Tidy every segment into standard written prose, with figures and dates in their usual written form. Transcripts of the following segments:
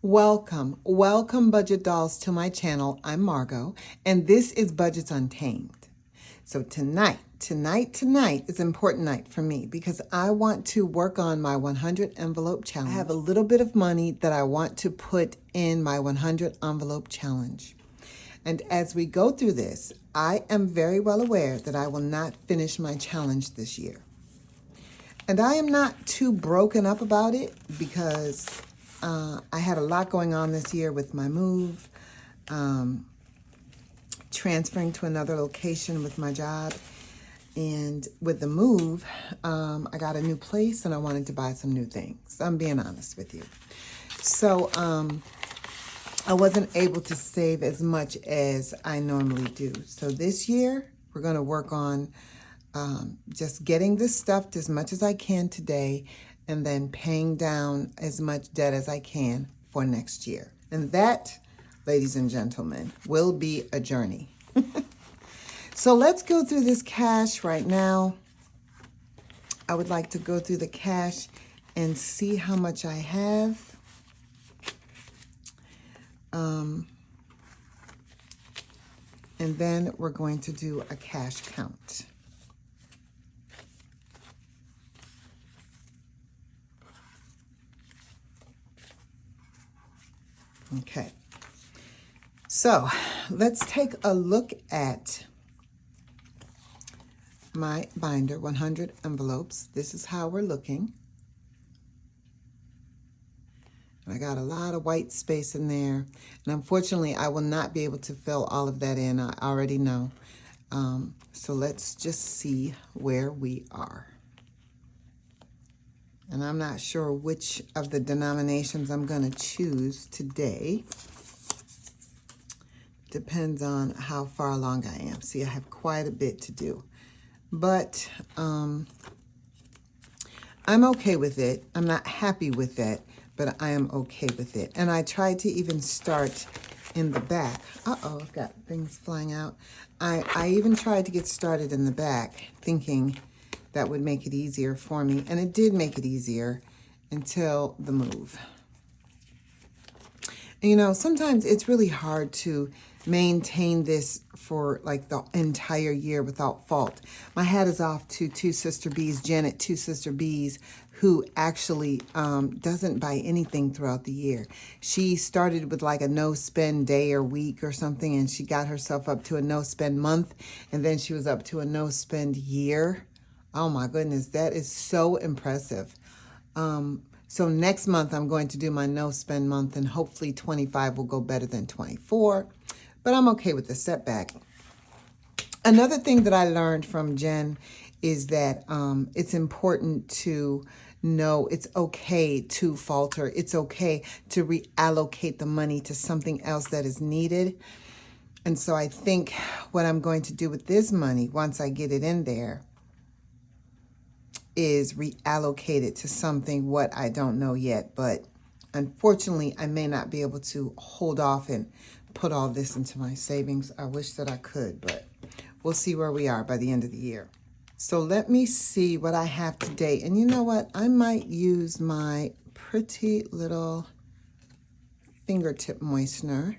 Welcome budget dolls to my channel. I'm Margot, and this is Budgets Untamed. So tonight is an important night for me because I want to work on my 100 envelope challenge. I have a little bit of money that I want to put in my 100 envelope challenge. And as we go through this, I am very well aware that I will not finish my challenge this year. And I am not too broken up about it because I had a lot going on this year with my move, transferring to another location with my job. And with the move, I got a new place and I wanted to buy some new things. I'm being honest with you. So I wasn't able to save as much as I normally do. So this year, we're going to work on just getting this stuffed as much as I can today and then paying down as much debt as I can for next year. And that, ladies and gentlemen, will be a journey. So let's go through this cash right now. I would like to go through the cash and see how much I have. And then we're going to do a cash count. Okay, so let's take a look at my binder, 100 envelopes. This is how we're looking. I got a lot of white space in there, and unfortunately, I will not be able to fill all of that in. I already know. So let's just see where we are. And I'm not sure which of the denominations I'm going to choose today. Depends on how far along I am. See, I have quite a bit to do. But I'm okay with it. I'm not happy with it, but I am okay with it. And I tried to even start in the back. Uh-oh, I've got things flying out. I even tried to get started in the back, thinking that would make it easier for me. And it did make it easier until the move. And, you know, sometimes it's really hard to maintain this for like the entire year without fault. My hat is off to Two Sister Bees, Janet, Two Sister Bees, who actually doesn't buy anything throughout the year. She started with like a no-spend day or week or something, and she got herself up to a no-spend month, and then she was up to a no-spend year. Oh my goodness, that is so impressive. So next month I'm going to do my no-spend month, and hopefully 25 will go better than 24. But I'm okay with the setback. Another thing that I learned from Jen is that it's important to know it's okay to falter. It's okay to reallocate the money to something else that is needed. And so I think what I'm going to do with this money, once I get it in there, is reallocate it to something what I don't know yet. But unfortunately, I may not be able to hold off and put all this into my savings. I wish that I could, but we'll see where we are by the end of the year. So let me see what I have today. And you know what? I might use my pretty little fingertip moistener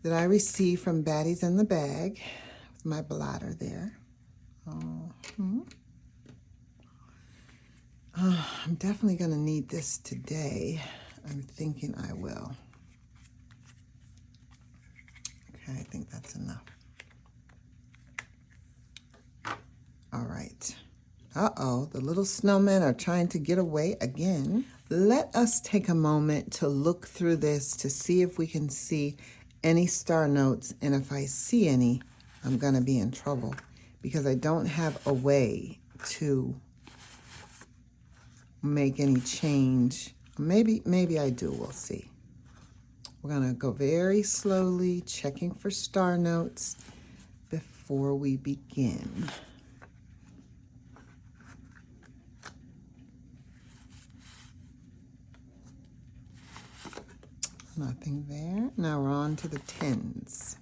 that I received from Baddies in the Bag with my blotter there. I'm definitely going to need this today. I'm thinking I will. Okay, I think that's enough. All right. Uh-oh, the little snowmen are trying to get away again. Let us take a moment to look through this to see if we can see any star notes. And if I see any, I'm going to be in trouble because I don't have a way to make any change. Maybe I do. We'll see. We're going to go very slowly, checking for star notes before we begin. Nothing there. Now we're on to the tens.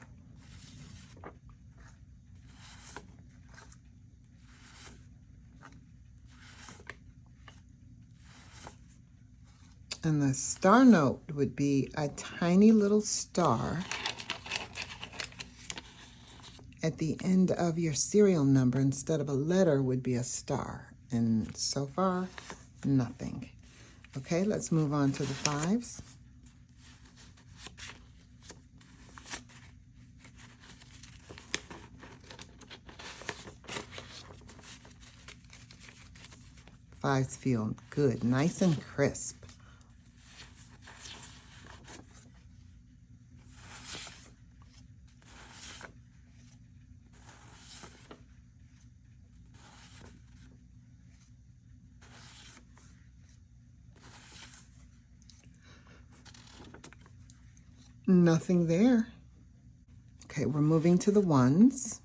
And the star note would be a tiny little star at the end of your serial number. Instead of a letter would be a star. And so far, nothing. Okay, let's move on to the fives. Fives feel good, nice and crisp. Nothing there. Okay, we're moving to the ones.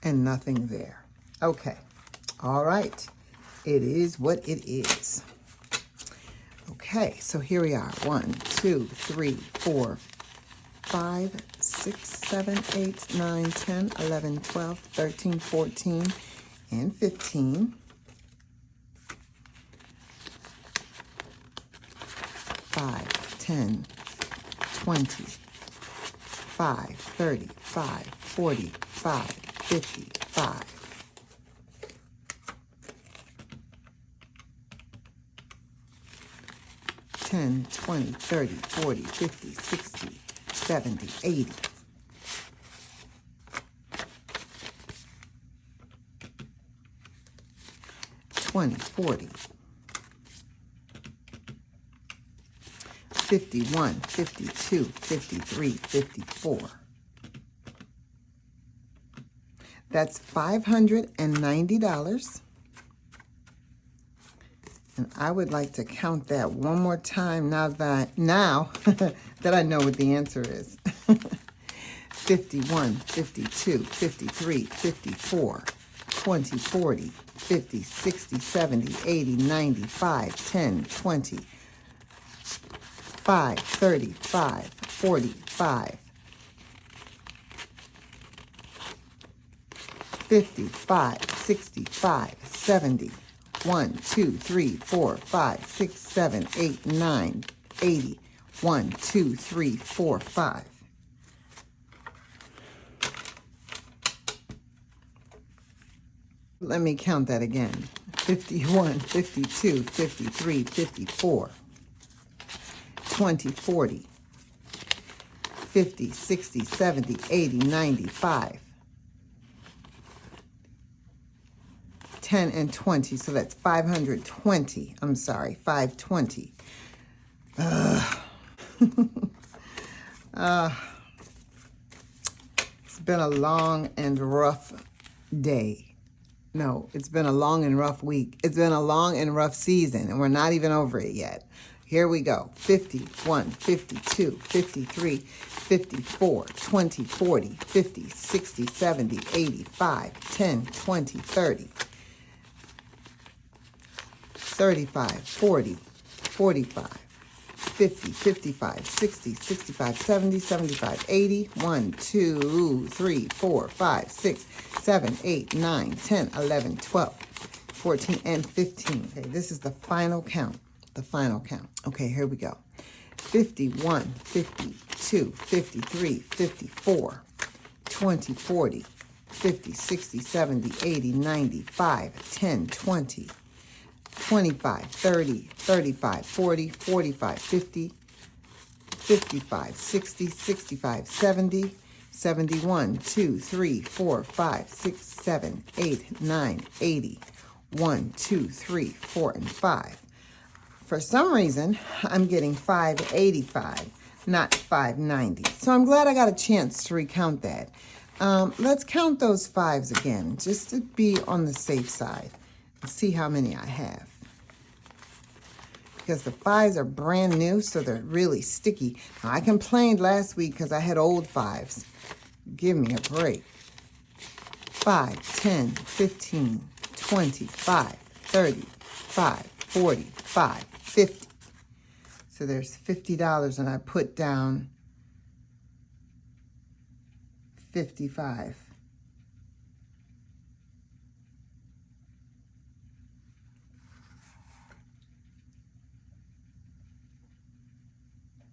And nothing there. Okay. All right. It is what it is. Okay, so here we are. 1, 2, 3, 4, 5, 6, 7, 8, 9, 10, 11, 12, 13, 14, and 15. 5, 10, 20, 5, 30, 5, 40, 5, 50, 5. 10, 20, 30, 40, 50, 60, 70, 80. 20, 40. 51, 52, 53, 54. That's $590. And I would like to count that one more time now that I know what the answer is. 51, 52, 53, 54, 20, 40, 50, 60, 70, 80, 95, 10, 20, 5, 30, 5, 40, 5, 55, 65, 70, 1, 2, 3, 4, 5, 6, 7, 8, 9, 80, 1, 2, 3, 4, 5. Let me count that again. 51, 52, 53, 54, 20, 40, 50, 60, 70, 80, 95, 10 and 20, so that's 520. I'm sorry, 520. It's been a long and rough day. No, it's been a long and rough week. It's been a long and rough season, and we're not even over it yet. Here we go. 51, 52, 53, 54, 20, 40, 50, 60, 70, 85, 10, 20, 30. 35, 40, 45, 50, 55, 60, 65, 70, 75, 80, 1, 2, 3, 4, 5, 6, 7, 8, 9, 10, 11, 12, 14, and 15. Okay, this is the final count. The final count. Okay, here we go. 51, 52, 53, 54, 20, 40, 50, 60, 70, 80, 95, 10, 20, 25, 30, 35, 40, 45, 50, 55, 60, 65, 70, 71, 2, 3, 4, 5, 6, 7, 8, 9, 80, 1, 2, 3, 4, and 5. For some reason, I'm getting 585, not 590. So I'm glad I got a chance to recount that. Let's count those fives again, just to be on the safe side. See how many I have, because the fives are brand new, so they're really sticky. Now, I complained last week because I had old fives, Give me a break. 5, 10, 15, 25, 30, 45, 50. So there's $50 and I put down 55.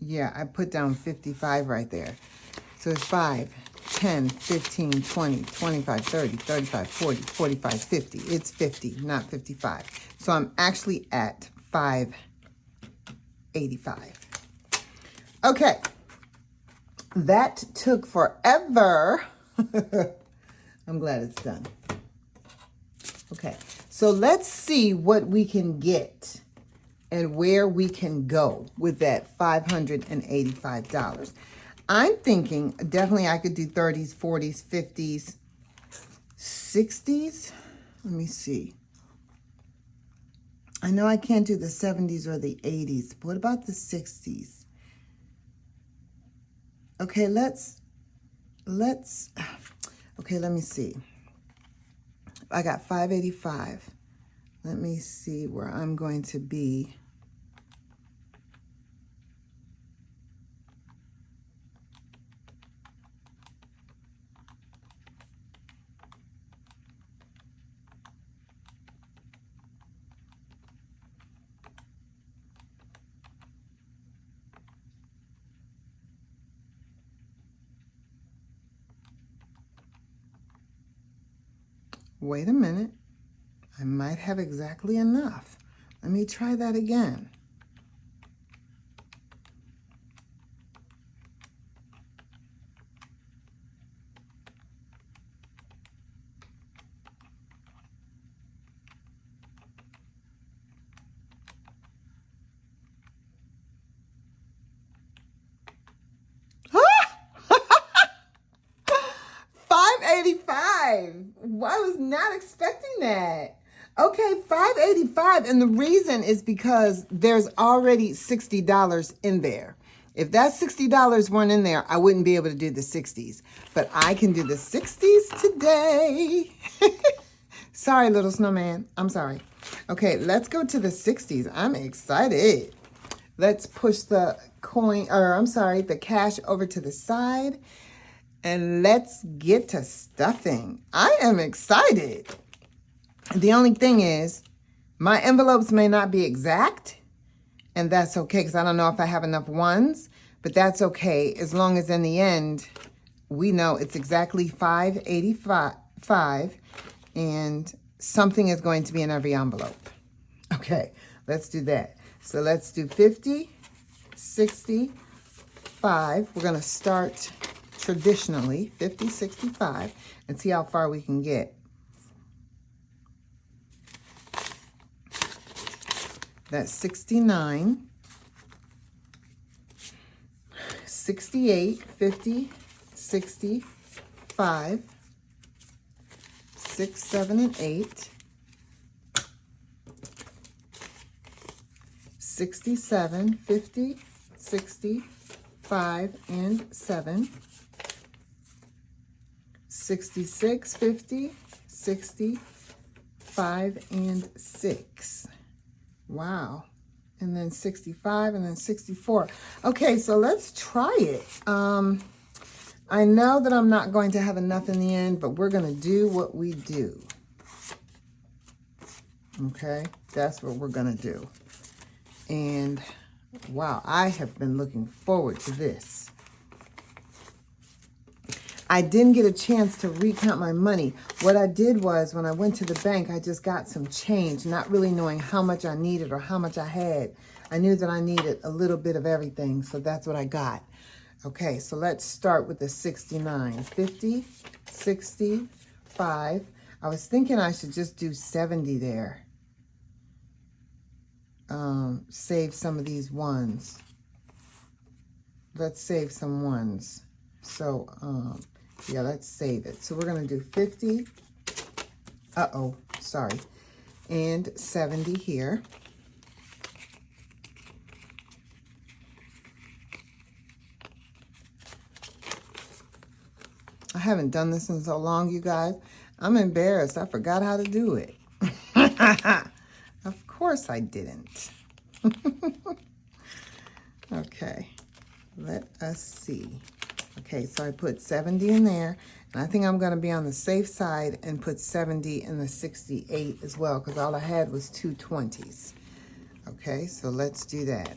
Yeah, I put down 55 right there. So it's 5, 10, 15, 20, 25, 30, 35, 40, 45, 50. It's 50, not 55. So I'm actually at 585. Okay. That took forever. I'm glad it's done. Okay. So let's see what we can get and where we can go with that $585. I'm thinking definitely I could do 30s, 40s, 50s, 60s. Let me see. I know I can't do the 70s or the 80s. But what about the 60s? Okay, okay, let me see. I got 585. Let me see where I'm going to be. Wait a minute. I might have exactly enough. Let me try that again. $585. I was not expecting that. Okay, $585, and the reason is because there's already $60 in there. If that $60 weren't in there, I wouldn't be able to do the 60s. But I can do the 60s today. Sorry, little snowman. I'm sorry. Okay, let's go to the 60s. I'm excited. Let's push the the cash over to the side. And let's get to stuffing. I am excited. The only thing is, my envelopes may not be exact, and that's okay, because I don't know if I have enough ones, but that's okay, as long as in the end, we know it's exactly $585, and something is going to be in every envelope. Okay, let's do that. So let's do 50, 60, 5. We're going to start traditionally 50, 65, and see how far we can get. That's 69, 68, 50, 60, 5, 6, 7, and 8, 67, 50, 60, 5, and 7, 66, 50, 60, 5, and 6. Wow. And then 65 and then 64. Okay, so let's try it. I know that I'm not going to have enough in the end, but we're going to do what we do. Okay, that's what we're going to do. And wow, I have been looking forward to this. I didn't get a chance to recount my money. What I did was, when I went to the bank, I just got some change, not really knowing how much I needed or how much I had. I knew that I needed a little bit of everything, so that's what I got. Okay, so let's start with the 69. 50, 60, 5. I was thinking I should just do 70 there. Save some of these ones. Let's save some ones. So, yeah, let's save it. So we're going to do 50. Sorry. And 70 here. haven't done this in so long, you guys. I'm embarrassed. I forgot how to do it. Of course I didn't. Okay, let us see. Okay, so I put 70 in there, and I think I'm going to be on the safe side and put 70 in the 68 as well, because all I had was 220s. Okay, so let's do that.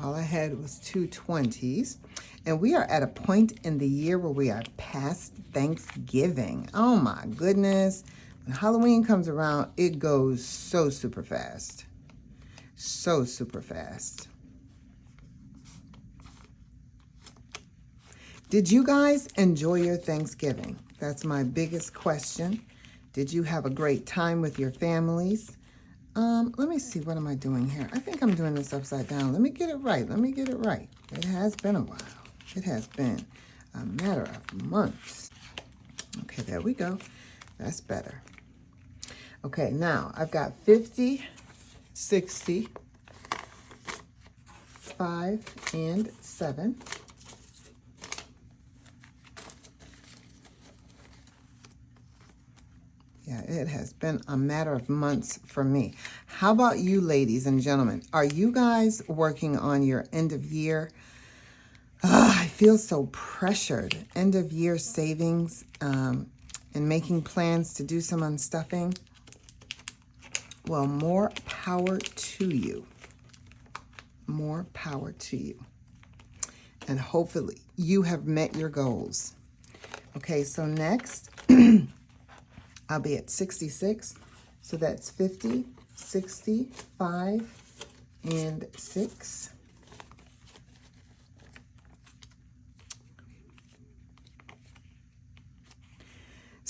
All I had was 220s. And we are at a point in the year where we are past Thanksgiving. Oh my goodness. When Halloween comes around, it goes so super fast. So super fast. Did you guys enjoy your Thanksgiving? That's my biggest question. Did you have a great time with your families? Let me see, what am I doing here? I think I'm doing this upside down. Let me get it right. Let me get it right. It has been a while. It has been a matter of months. Okay, there we go. That's better. Okay, now I've got 50, 60, 5, and 7. Yeah, it has been a matter of months for me. How about you, ladies and gentlemen? Are you guys working on your end of year? I feel so pressured. End of year savings and making plans to do some unstuffing. Well, more power to you. More power to you. And hopefully you have met your goals. Okay, so next, I'll be at 66. So that's 50, 60, 5, and 6.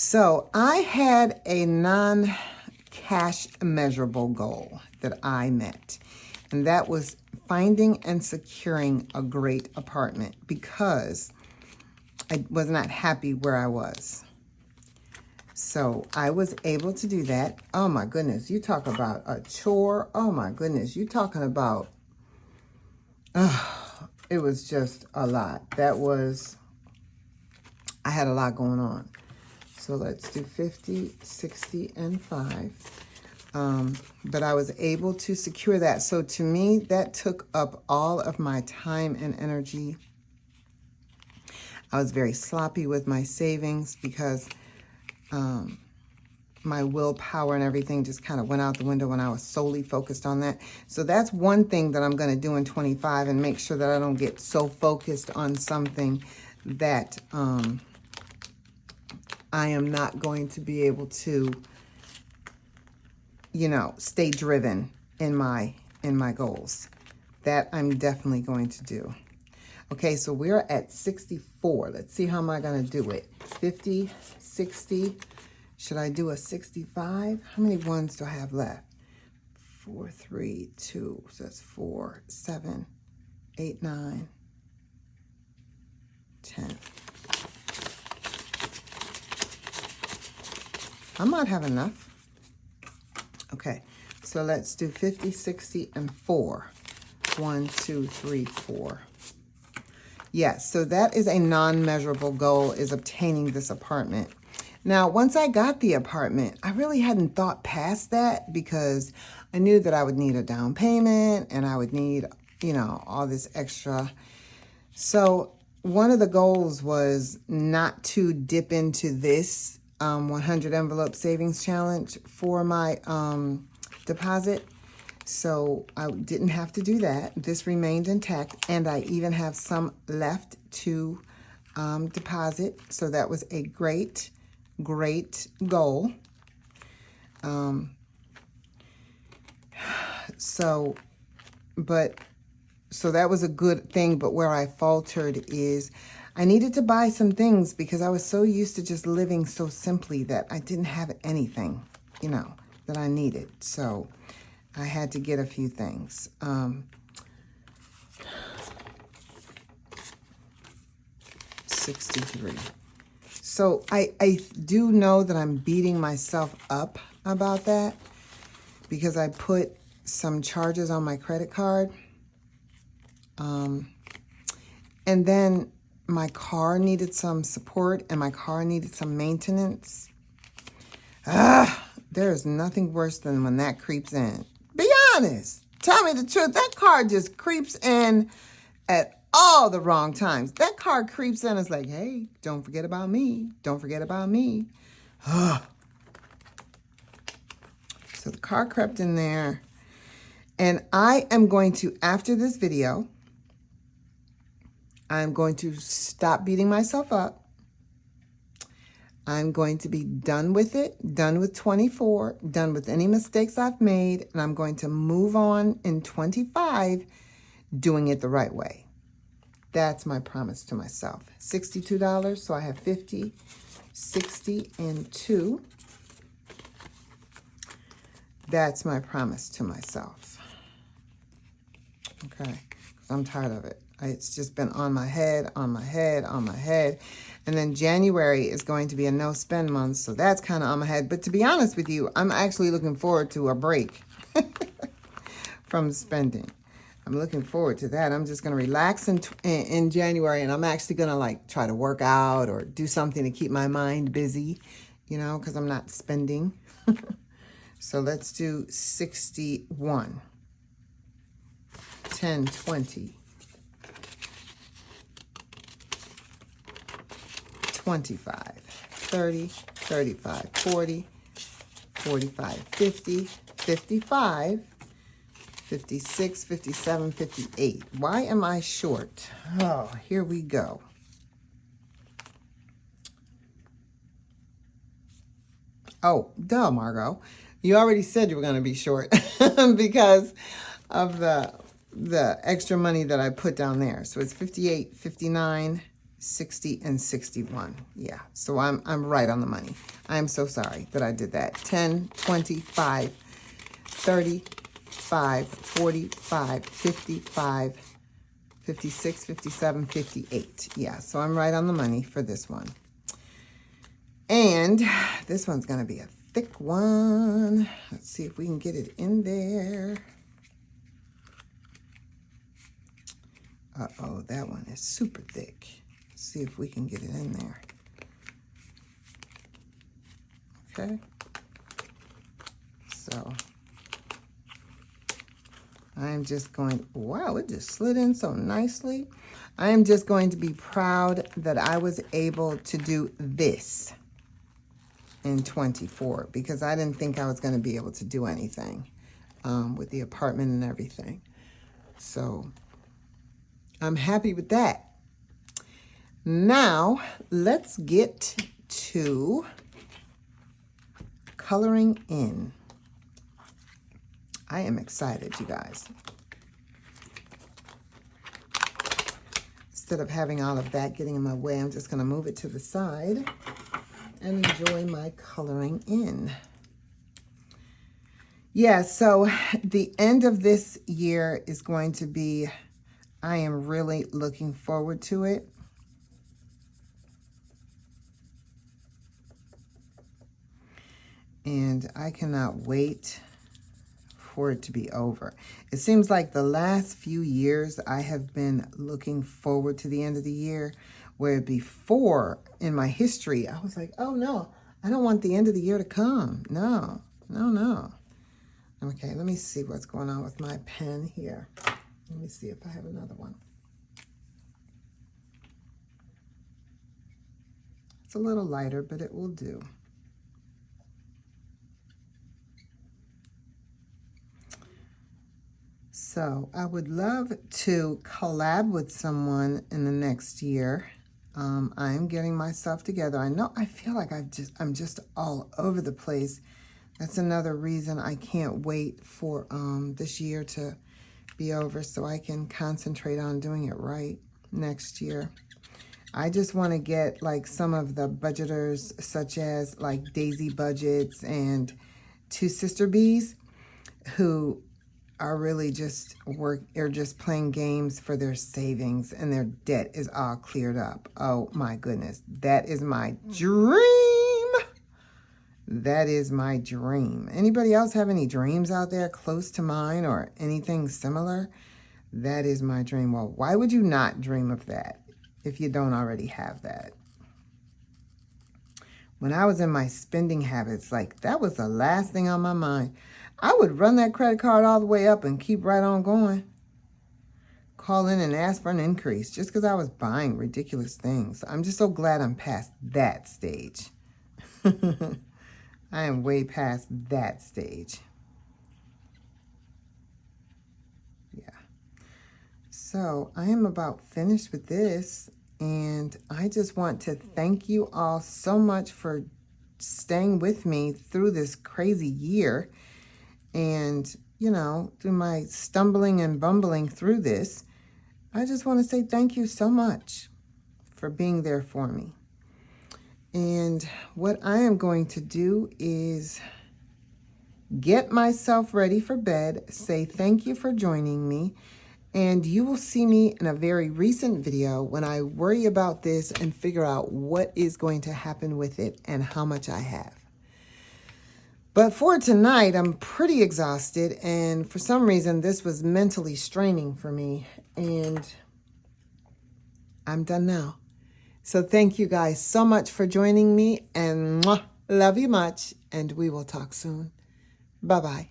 So I had a non-cash measurable goal that I met, and that was finding and securing a great apartment because I was not happy where I was. So I was able to do that. Oh my goodness, you talk about a chore. Oh my goodness, you talking about, it was just a lot. I had a lot going on. So let's do 50, 60, and 5. But I was able to secure that. So to me, that took up all of my time and energy. I was very sloppy with my savings because my willpower and everything just kind of went out the window when I was solely focused on that. So that's one thing that I'm going to do in 25 and make sure that I don't get so focused on something that I am not going to be able to, you know, stay driven in my goals. That I'm definitely going to do. Okay, so we're at 64. Let's see, how am I going to do it? 50, 60. Should I do a 65? How many ones do I have left? 4, 3, 2. So that's 4, 7, 8, 9, 10. I might have enough. Okay, so let's do 50, 60, and 4. 1, 2, 3, 4. Yes, so that is a non-measurable goal, is obtaining this apartment. Now, once I got the apartment, I really hadn't thought past that because I knew that I would need a down payment and I would need, you know, all this extra. So one of the goals was not to dip into this 100 envelope savings challenge for my deposit. So I didn't have to do that. This remained intact, and I even have some left to deposit. So that was a great goal. So that was a good thing, but where I faltered is I needed to buy some things because I was so used to just living so simply that I didn't have anything, you know, that I needed. So I had to get a few things. 63. So I do know that I'm beating myself up about that because I put some charges on my credit card. And then my car needed some support and my car needed some maintenance. There is nothing worse than when that creeps in. Be honest. Tell me the truth. That car just creeps in at all the wrong times. That car creeps in and is like, hey, don't forget about me. Don't forget about me. So the car crept in there. And I am going to, after this video, I'm going to stop beating myself up. I'm going to be done with it, done with 24, done with any mistakes I've made, and I'm going to move on in 25 doing it the right way. That's my promise to myself. $62, so I have 50, 60, and 2. That's my promise to myself. Okay, because I'm tired of it. It's just been on my head, on my head, on my head. And then January is going to be a no-spend month, so that's kind of on my head. But to be honest with you, I'm actually looking forward to a break from spending. I'm looking forward to that. I'm just going to relax in January, and I'm actually going to like try to work out or do something to keep my mind busy, you know, because I'm not spending. So let's do 61, 10, 20, 25, 30, 35, 40, 45, 50, 55, 56, 57, 58. Why am I short? Oh, here we go. Oh, duh, Margot. You already said you were going to be short because of the extra money that I put down there. So it's 58, 59, 60, and 61. Yeah, so I'm right on the money. I'm so sorry that I did that. 10, 25, 35, 45, 55, 56, 57, 58. Yeah, so I'm right on the money for this one. And this one's going to be a thick one. Let's see if we can get it in there. Uh-oh, that one is super thick. Let's see if we can get it in there. Okay. So I'm just going, wow, it just slid in so nicely. I am just going to be proud that I was able to do this in 24 because I didn't think I was going to be able to do anything with the apartment and everything. So I'm happy with that. Now let's get to coloring in. I am excited, you guys. Instead of having all of that getting in my way, I'm just going to move it to the side and enjoy my coloring in. Yeah, so the end of this year is going to be, I am really looking forward to it. And I cannot wait for it to be over. It seems like the last few years I have been looking forward to the end of the year, where before in my history, I was like, oh no, I don't want the end of the year to come. No, no, no. Okay, let me see what's going on with my pen here. Let me see if I have another one. It's a little lighter, but it will do. So I would love to collab with someone in the next year. I'm getting myself together. I feel like I'm just all over the place. That's another reason I can't wait for this year to be over so I can concentrate on doing it right next year. I just want to get like some of the budgeters, such as like Daisy Budgets and Two Sister Bees, who are really just playing games for their savings and their debt is all cleared up. Oh my goodness, that is my dream. That is my dream. Anybody else have any dreams out there close to mine or anything similar? That is my dream. Well, why would you not dream of that if you don't already have that? When I was in my spending habits, like that was the last thing on my mind. I would run that credit card all the way up and keep right on going. Call in and ask for an increase just because I was buying ridiculous things. I'm just so glad I'm past that stage. I am way past that stage. Yeah. So I am about finished with this. And I just want to thank you all so much for staying with me through this crazy year. And, you know, through my stumbling and bumbling through this, I just want to say thank you so much for being there for me. And what I am going to do is get myself ready for bed, say thank you for joining me, and you will see me in a very recent video when I worry about this and figure out what is going to happen with it and how much I have. But for tonight, I'm pretty exhausted, and for some reason, this was mentally straining for me, and I'm done now. So thank you guys so much for joining me, and love you much, and we will talk soon. Bye-bye.